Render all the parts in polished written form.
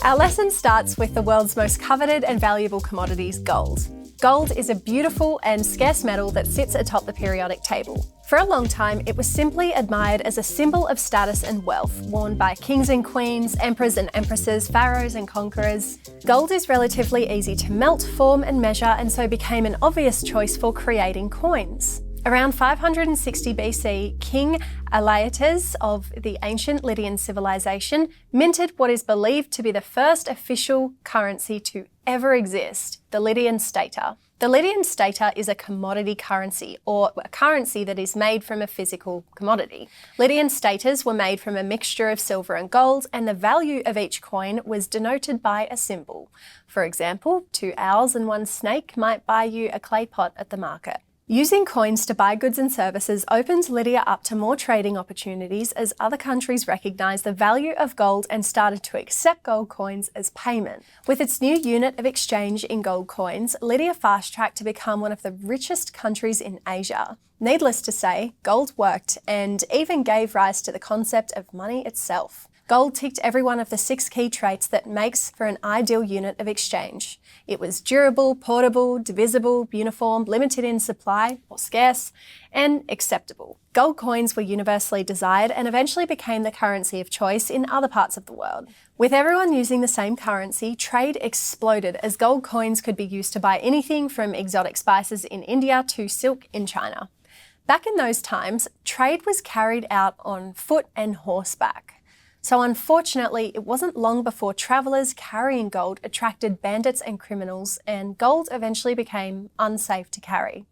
Our lesson starts with the world's most coveted and valuable commodities, gold. Gold is a beautiful and scarce metal that sits atop the periodic table. For a long time, it was simply admired as a symbol of status and wealth, worn by kings and queens, emperors and empresses, pharaohs and conquerors. Gold is relatively easy to melt, form and measure, and so became an obvious choice for creating coins. Around 560 BC, King Alyattes of the ancient Lydian civilization minted what is believed to be the first official currency to ever exist, the Lydian stater. The Lydian stater is a commodity currency, or a currency that is made from a physical commodity. Lydian staters were made from a mixture of silver and gold, and the value of each coin was denoted by a symbol. For example, 2 owls and 1 snake might buy you a clay pot at the market. Using coins to buy goods and services opened Lydia up to more trading opportunities as other countries recognised the value of gold and started to accept gold coins as payment. With its new unit of exchange in gold coins, Lydia fast-tracked to become one of the richest countries in Asia. Needless to say, gold worked and even gave rise to the concept of money itself. Gold ticked every one of the 6 key traits that makes for an ideal unit of exchange. It was durable, portable, divisible, uniform, limited in supply or scarce, and acceptable. Gold coins were universally desired and eventually became the currency of choice in other parts of the world. With everyone using the same currency, trade exploded as gold coins could be used to buy anything from exotic spices in India to silk in China. Back in those times, trade was carried out on foot and horseback. So unfortunately, it wasn't long before travellers carrying gold attracted bandits and criminals, and gold eventually became unsafe to carry.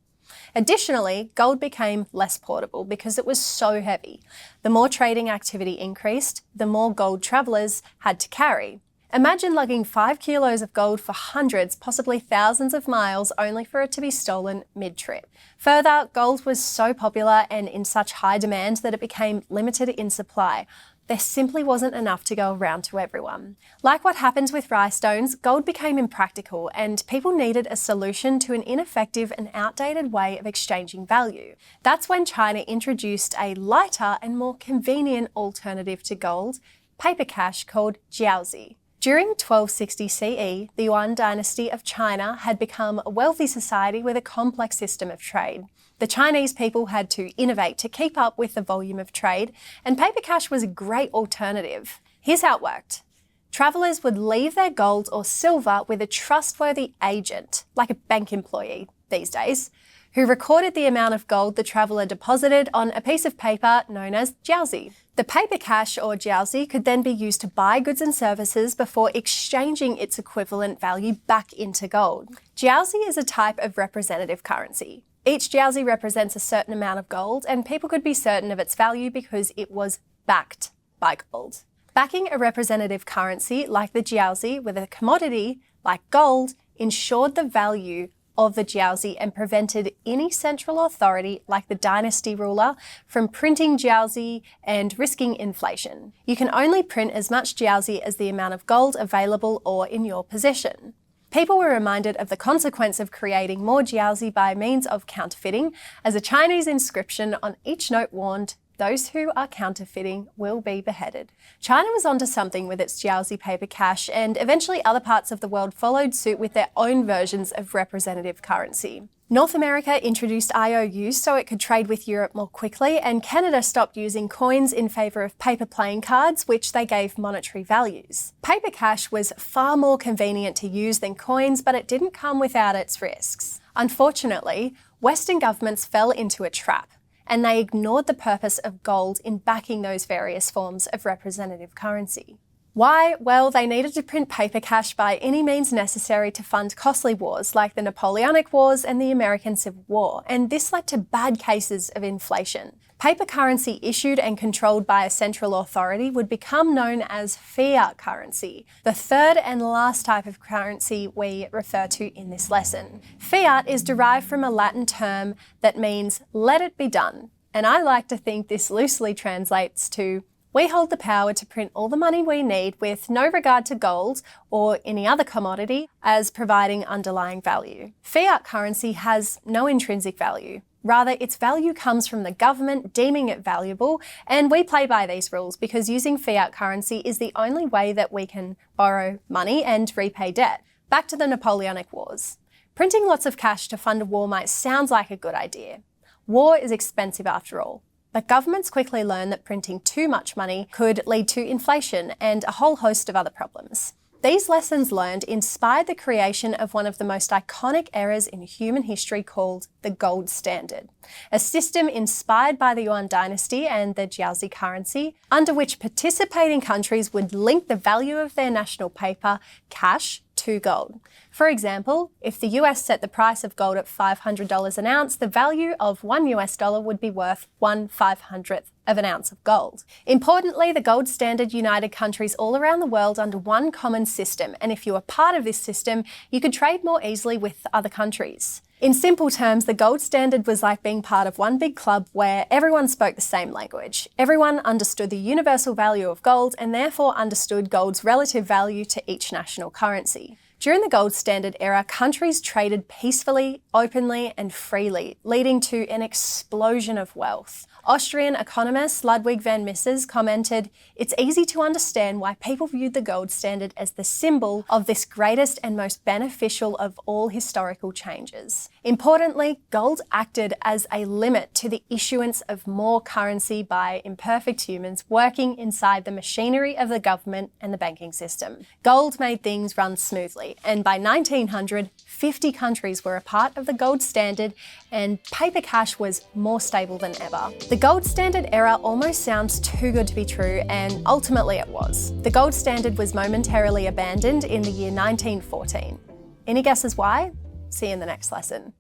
Additionally, gold became less portable because it was so heavy. The more trading activity increased, the more gold travellers had to carry. Imagine lugging 5 kilos of gold for hundreds, possibly thousands of miles, only for it to be stolen mid-trip. Further, gold was so popular and in such high demand that it became limited in supply. There simply wasn't enough to go around to everyone. Like what happens with rhinestones, gold became impractical and people needed a solution to an ineffective and outdated way of exchanging value. That's when China introduced a lighter and more convenient alternative to gold, paper cash called jiaozi. During 1260 CE, the Yuan dynasty of China had become a wealthy society with a complex system of trade. The Chinese people had to innovate to keep up with the volume of trade, and paper cash was a great alternative. Here's how it worked. Travellers would leave their gold or silver with a trustworthy agent, like a bank employee these days, who recorded the amount of gold the traveller deposited on a piece of paper known as jiaozi. The paper cash or jiaozi could then be used to buy goods and services before exchanging its equivalent value back into gold. Jiaozi is a type of representative currency. Each jiaozi represents a certain amount of gold, and people could be certain of its value because it was backed by gold. Backing a representative currency like the jiaozi with a commodity like gold ensured the value of the jiaozi and prevented any central authority like the dynasty ruler from printing jiaozi and risking inflation. You can only print as much jiaozi as the amount of gold available or in your possession. People were reminded of the consequence of creating more jiaozi by means of counterfeiting, as a Chinese inscription on each note warned, "Those who are counterfeiting will be beheaded." China was onto something with its jiaozi paper cash, and eventually other parts of the world followed suit with their own versions of representative currency. North America introduced IOUs so it could trade with Europe more quickly, and Canada stopped using coins in favour of paper playing cards, which they gave monetary values. Paper cash was far more convenient to use than coins, but it didn't come without its risks. Unfortunately, Western governments fell into a trap, and they ignored the purpose of gold in backing those various forms of representative currency. Why? Well, they needed to print paper cash by any means necessary to fund costly wars like the Napoleonic Wars and the American Civil War, and this led to bad cases of inflation. Paper currency issued and controlled by a central authority would become known as fiat currency, the third and last type of currency we refer to in this lesson. Fiat is derived from a Latin term that means "let it be done," and I like to think this loosely translates to "we hold the power to print all the money we need with no regard to gold or any other commodity as providing underlying value." Fiat currency has no intrinsic value. Rather, its value comes from the government deeming it valuable, and we play by these rules because using fiat currency is the only way that we can borrow money and repay debt. Back to the Napoleonic Wars. Printing lots of cash to fund a war might sound like a good idea. War is expensive after all. But governments quickly learned that printing too much money could lead to inflation and a whole host of other problems. These lessons learned inspired the creation of one of the most iconic eras in human history called the gold standard, a system inspired by the Yuan dynasty and the Jiaozi currency, under which participating countries would link the value of their national paper, cash, to gold. For example, if the US set the price of gold at $500 an ounce, the value of $1 would be worth 1/500th of an ounce of gold. Importantly, the gold standard united countries all around the world under one common system, and if you were part of this system, you could trade more easily with other countries. In simple terms, the gold standard was like being part of one big club where everyone spoke the same language. Everyone understood the universal value of gold and therefore understood gold's relative value to each national currency. During the gold standard era, countries traded peacefully, openly, and freely, leading to an explosion of wealth. Austrian economist Ludwig van Mises commented, "It's easy to understand why people viewed the gold standard as the symbol of this greatest and most beneficial of all historical changes." Importantly, gold acted as a limit to the issuance of more currency by imperfect humans working inside the machinery of the government and the banking system. Gold made things run smoothly, and by 1900, 50 countries were a part of the gold standard, and paper cash was more stable than ever. The gold standard era almost sounds too good to be true, and ultimately it was. The gold standard was momentarily abandoned in the year 1914. Any guesses why? See you in the next lesson.